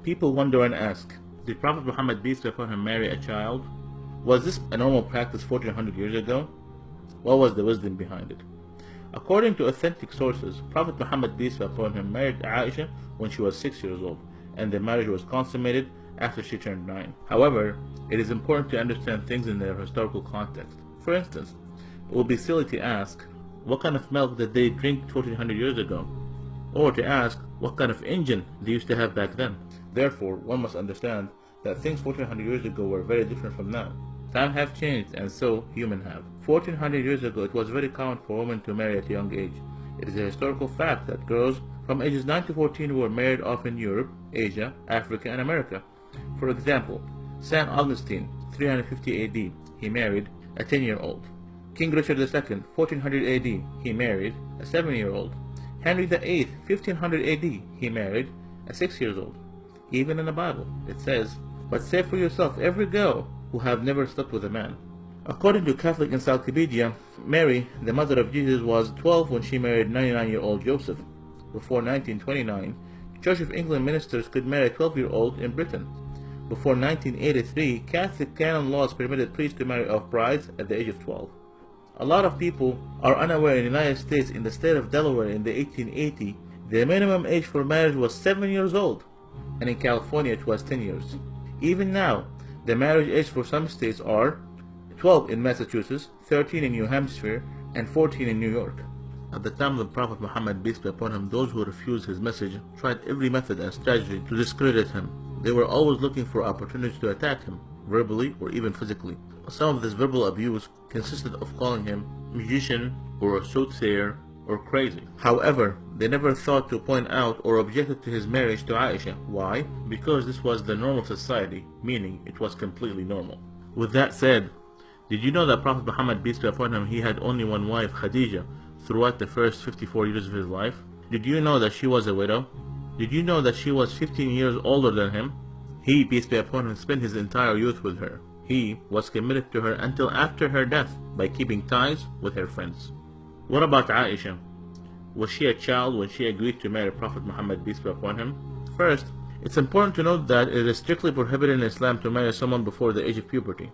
People wonder and ask, did Prophet Muhammad peace be upon him marry a child? Was this a normal practice 1400 years ago? What was the wisdom behind it? According to authentic sources, Prophet Muhammad peace be upon him married Aisha when she was 6 years old, and the marriage was consummated after she turned 9. However, it is important to understand things in their historical context. For instance, it would be silly to ask, what kind of milk did they drink 1400 years ago? Or to ask, what kind of engine they used to have back then? Therefore, one must understand that things 1400 years ago were very different from now. Time have changed, and so human have. 1400 years ago, it was very common for women to marry at a young age. It is a historical fact that girls from ages 9 to 14 were married off in Europe, Asia, Africa, and America. For example, St. Augustine, 350 AD, he married a 10-year-old. King Richard II, 1400 AD, he married a 7-year-old. Henry VIII, 1500 AD, he married a 6-year-old. Even in the Bible, it says, "But say for yourself every girl who have never slept with a man." According to Catholic Encyclopedia, Mary, the mother of Jesus, was 12 when she married 99-year-old Joseph. Before 1929, Church of England ministers could marry a 12-year-old in Britain. Before 1983, Catholic canon laws permitted priests to marry off brides at the age of 12. A lot of people are unaware in the United States, in the state of Delaware in the 1880, the minimum age for marriage was 7 years old, and in California it was 10 years. Even now, the marriage age for some states are 12 in Massachusetts, 13 in New Hampshire, and 14 in New York. At the time of the Prophet Muhammad peace be upon him, those who refused his message tried every method and strategy to discredit him. They were always looking for opportunities to attack him, verbally or even physically. Some of this verbal abuse consisted of calling him magician or a soothsayer or crazy. However, they never thought to point out or objected to his marriage to Aisha. Why? Because this was the normal society, meaning it was completely normal. With that said, did you know that Prophet Muhammad peace be upon him, he had only one wife, Khadija, throughout the first 54 years of his life? Did you know that she was a widow? Did you know that she was 15 years older than him? He, peace be upon him, spent his entire youth with her. He was committed to her until after her death by keeping ties with her friends. What about Aisha? Was she a child when she agreed to marry Prophet Muhammad peace be upon him? First, it's important to note that it is strictly prohibited in Islam to marry someone before the age of puberty.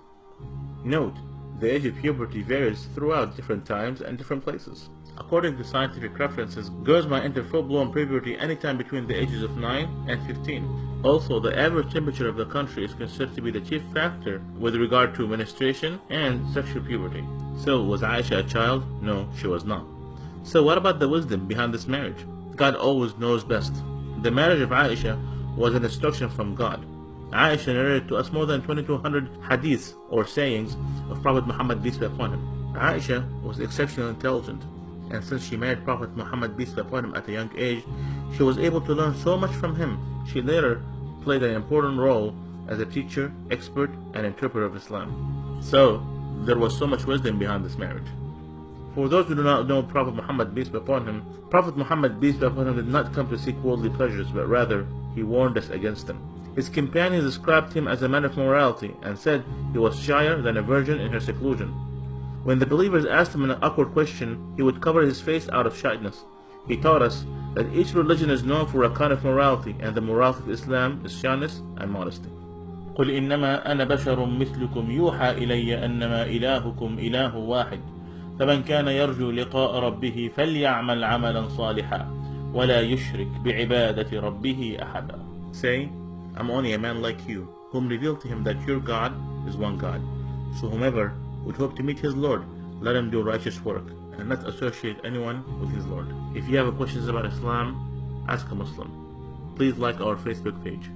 Note, the age of puberty varies throughout different times and different places. According to scientific references, girls might enter full-blown puberty anytime between the ages of 9 and 15. Also, the average temperature of the country is considered to be the chief factor with regard to menstruation and sexual puberty. So, was Aisha a child? No, she was not. So what about the wisdom behind this marriage? God always knows best. The marriage of Aisha was an instruction from God. Aisha narrated to us more than 2200 hadiths or sayings of Prophet Muhammad peace be upon him. Aisha was exceptionally intelligent, and since she married Prophet Muhammad peace be upon him at a young age, she was able to learn so much from him. She later played an important role as a teacher, expert, and interpreter of Islam. So, there was so much wisdom behind this marriage. For those who do not know Prophet Muhammad peace be upon him, Prophet Muhammad peace be upon him did not come to seek worldly pleasures, but rather he warned us against them. His companions described him as a man of morality and said he was shyer than a virgin in her seclusion. When the believers asked him an awkward question, he would cover his face out of shyness. He taught us that each religion is known for a kind of morality, and the morality of Islam is shyness and modesty. قل إنما أنا بشر مثلكم يوحى إلي أنما إلهكم إله واحد فمن كان يرجو لقاء ربه فليعمل عملا صالحا ولا يشرك بعبادة ربه أحدا. Say, I'm only a man like you, whom revealed to him that your God is one God. So whomever would hope to meet his Lord, let him do righteous work, and not associate anyone with his Lord. If you have questions about Islam, ask a Muslim. Please like our Facebook page.